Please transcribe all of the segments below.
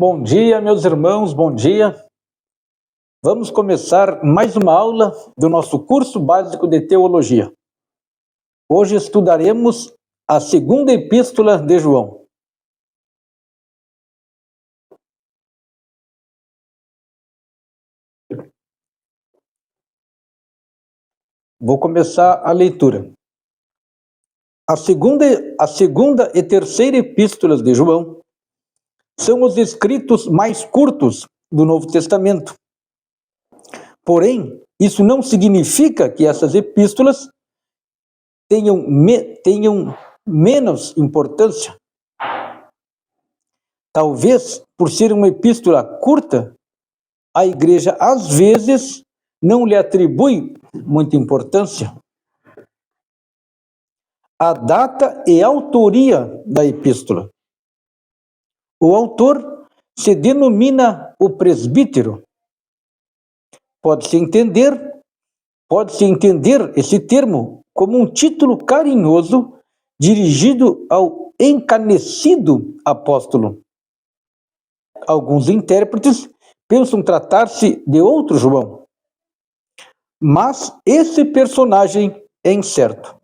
Bom dia, meus irmãos, bom dia. Vamos começar mais uma aula do nosso curso básico de teologia. Hoje estudaremos a segunda epístola de João. Vou começar a leitura. A segunda e terceira epístolas de João são os escritos mais curtos do Novo Testamento. Porém, isso não significa que essas epístolas tenham menos importância. Talvez, por ser uma epístola curta, a igreja às vezes não lhe atribui muita importância. A data e autoria da epístola. O autor se denomina o presbítero. Pode-se entender esse termo como um título carinhoso dirigido ao encanecido apóstolo. Alguns intérpretes pensam tratar-se de outro João, mas esse personagem é incerto.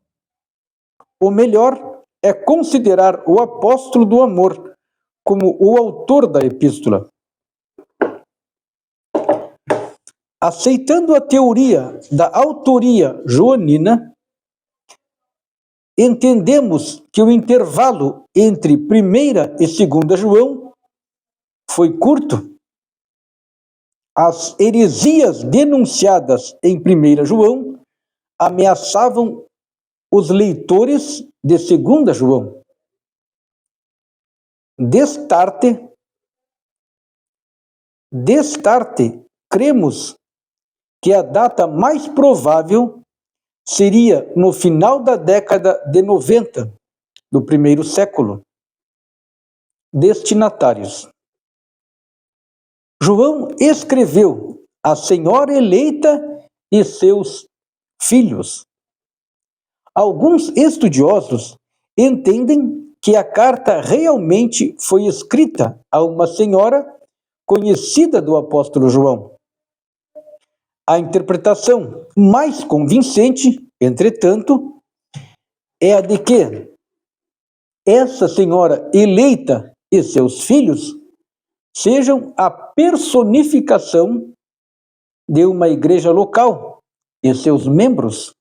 O melhor é considerar o apóstolo do amor como o autor da epístola. Aceitando a teoria da autoria joanina, entendemos que o intervalo entre 1ª e 2ª João foi curto. As heresias denunciadas em 1ª João ameaçavam os leitores de 2ª João. Destarte, cremos que a data mais provável seria no final da década de 90 do 1º século. Destinatários. João escreveu a Senhora eleita e seus filhos. Alguns estudiosos entendem que a carta realmente foi escrita a uma senhora conhecida do apóstolo João. A interpretação mais convincente, entretanto, é a de que essa senhora eleita e seus filhos sejam a personificação de uma igreja local e seus membros.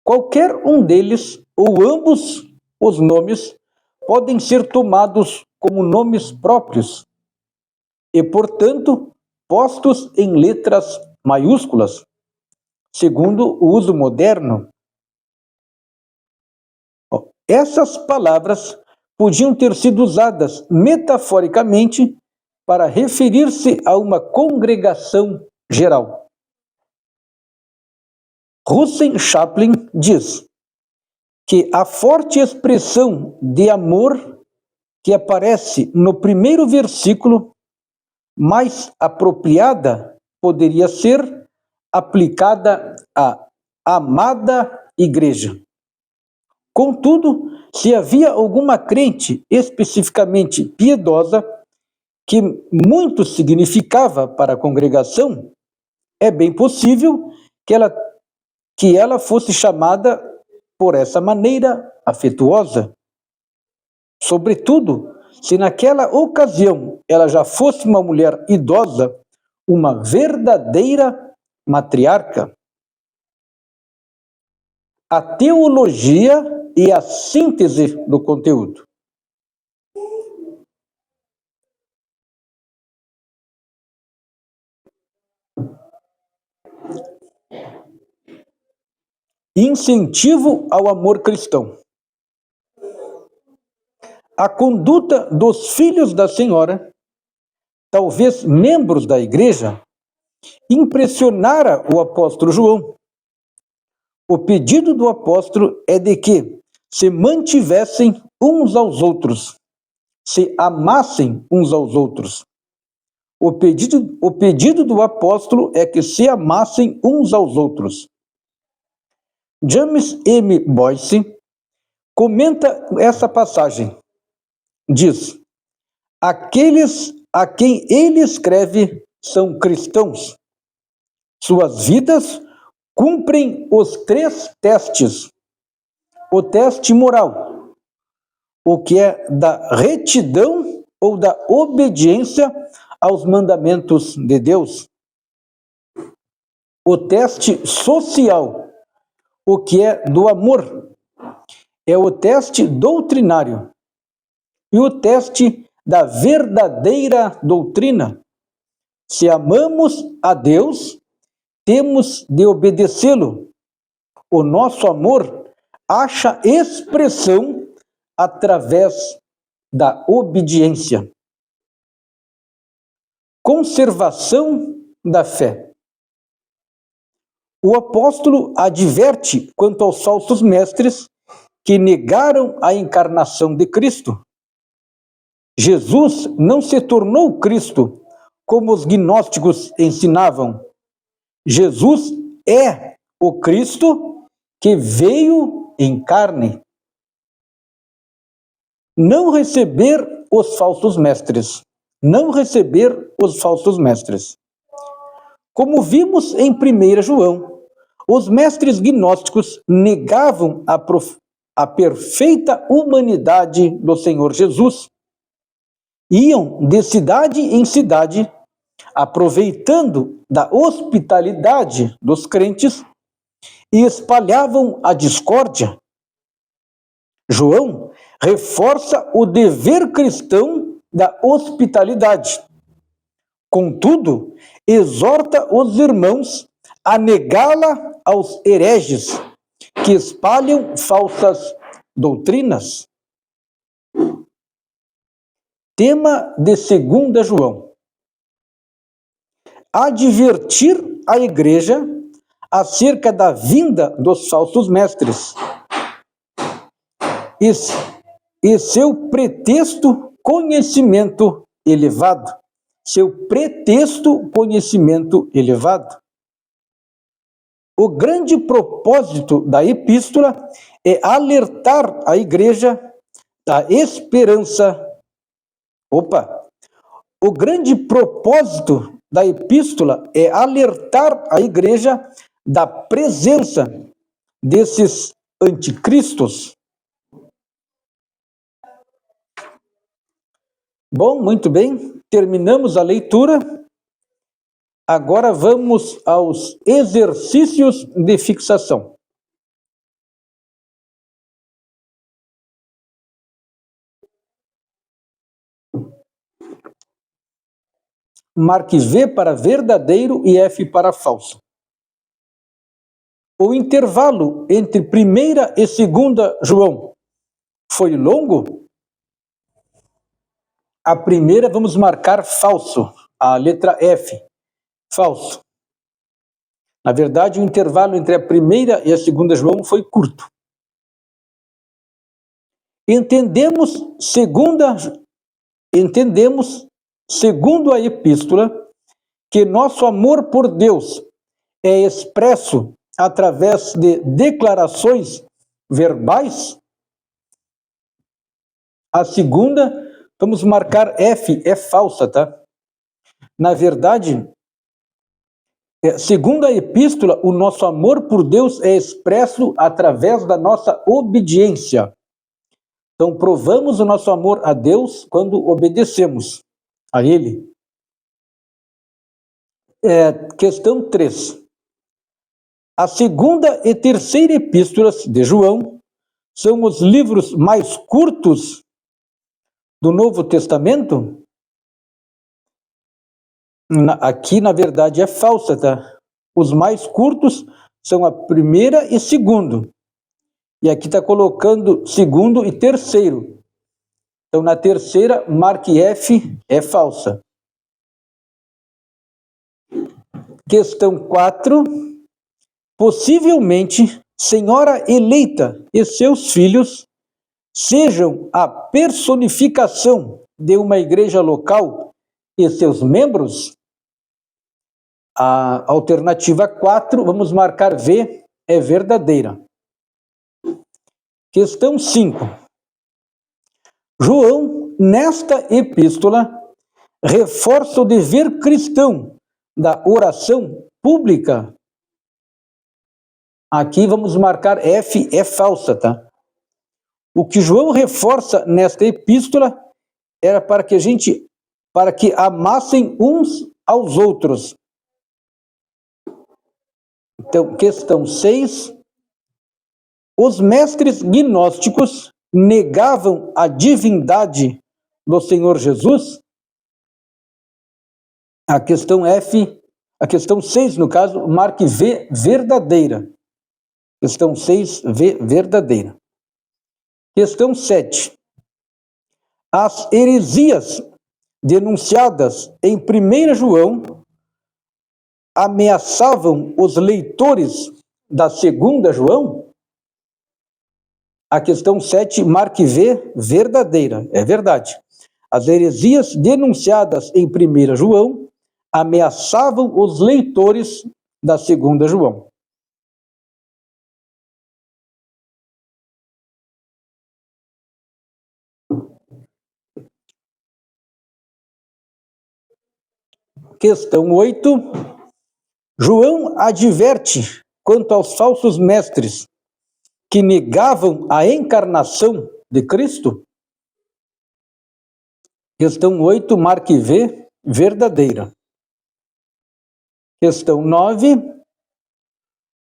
Qualquer um deles, ou ambos os nomes, podem ser tomados como nomes próprios e, portanto, postos em letras maiúsculas, segundo o uso moderno. Essas palavras podiam ter sido usadas metaforicamente para referir-se a uma congregação geral. Russell Chaplin diz que a forte expressão de amor que aparece no 1º versículo, mais apropriada poderia ser aplicada à amada igreja. Contudo, se havia alguma crente especificamente piedosa que muito significava para a congregação, é bem possível que ela fosse chamada por essa maneira afetuosa. Sobretudo, se naquela ocasião ela já fosse uma mulher idosa, uma verdadeira matriarca. A teologia e a síntese do conteúdo. Incentivo ao amor cristão. A conduta dos filhos da Senhora, talvez membros da igreja, impressionara o apóstolo João. O pedido do apóstolo é de que se mantivessem uns aos outros, se amassem uns aos outros. O pedido do apóstolo é que se amassem uns aos outros. James M. Boyce comenta essa passagem. Diz: Aqueles a quem ele escreve são cristãos. Suas vidas cumprem os 3 testes. O teste moral, o que é da retidão ou da obediência aos mandamentos de Deus. O teste social, o que é do amor. É o teste doutrinário. E o teste da verdadeira doutrina. Se amamos a Deus, temos de obedecê-lo. O nosso amor acha expressão através da obediência. Conservação da fé. O apóstolo adverte quanto aos falsos mestres que negaram a encarnação de Cristo. Jesus não se tornou Cristo, como os gnósticos ensinavam. Jesus é o Cristo que veio em carne. Não receber os falsos mestres. Não receber os falsos mestres. Como vimos em 1 João, os mestres gnósticos negavam a perfeita humanidade do Senhor Jesus. Iam de cidade em cidade, aproveitando da hospitalidade dos crentes, e espalhavam a discórdia. João reforça o dever cristão da hospitalidade. Contudo, exorta os irmãos a negá-la aos hereges que espalham falsas doutrinas. Tema de 2 João. Advertir a igreja acerca da vinda dos falsos mestres e seu pretexto conhecimento elevado. Seu pretexto conhecimento elevado. O grande propósito da epístola é alertar a igreja da esperança. O grande propósito da epístola é alertar a igreja da presença desses anticristos. Bom, muito bem, terminamos a leitura. Agora vamos aos exercícios de fixação. Marque V para verdadeiro e F para falso. O intervalo entre 1ª e 2ª João foi longo? A primeira vamos marcar falso, a letra F, falso. Na verdade, o intervalo entre a 1ª e a 2ª João foi curto. Entendemos, segundo a epístola, que nosso amor por Deus é expresso através de declarações verbais. A segunda, vamos marcar F, é falsa, tá? Na verdade, segundo a epístola, o nosso amor por Deus é expresso através da nossa obediência. Então, provamos o nosso amor a Deus quando obedecemos a Ele. Questão 3. A 2ª e 3ª epístolas de João são os livros mais curtos do Novo Testamento? Aqui, na verdade, é falsa, tá? Os mais curtos são a 1ª e 2ª. E aqui está colocando 2º e 3º. Então, na 3ª, marque F, é falsa. Questão 4. Possivelmente, senhora eleita e seus filhos sejam a personificação de uma igreja local e seus membros? A alternativa 4, vamos marcar V, é verdadeira. Questão 5. João nesta epístola, reforça o dever cristão da oração pública. Aqui vamos marcar F, é falsa, tá? O que João reforça nesta epístola era para que amassem uns aos outros. Então, questão 6. Os mestres gnósticos negavam a divindade do Senhor Jesus? A questão F, a questão 6, no caso, marque V, verdadeira. Questão 6, V, verdadeira. Questão 7. As heresias denunciadas em 1 João ameaçavam os leitores da 2 João? A questão 7, marque V, verdadeira. É verdade. As heresias denunciadas em 1 João ameaçavam os leitores da 2 João. Questão 8. João adverte quanto aos falsos mestres que negavam a encarnação de Cristo? Questão 8, marque V, verdadeira. Questão 9.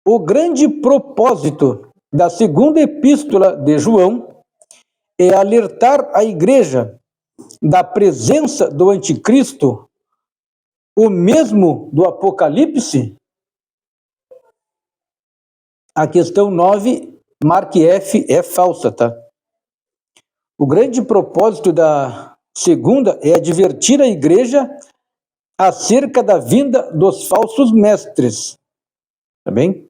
O grande propósito da 2ª epístola de João é alertar a igreja da presença do anticristo, o mesmo do Apocalipse? A questão 9, marque F, é falsa, tá? O grande propósito da 2ª é advertir a igreja acerca da vinda dos falsos mestres, tá bem?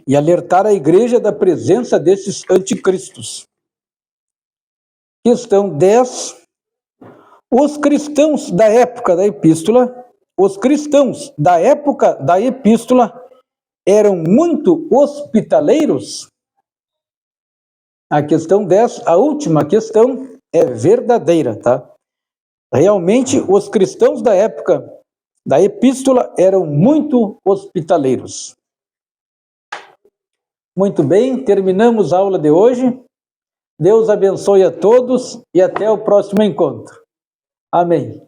E alertar a igreja da presença desses anticristos. Questão 10. Os cristãos da época da epístola, eram muito hospitaleiros? A questão 10, a última questão, é verdadeira, tá? Realmente, os cristãos da época da epístola eram muito hospitaleiros. Muito bem, terminamos a aula de hoje. Deus abençoe a todos e até o próximo encontro. Amém.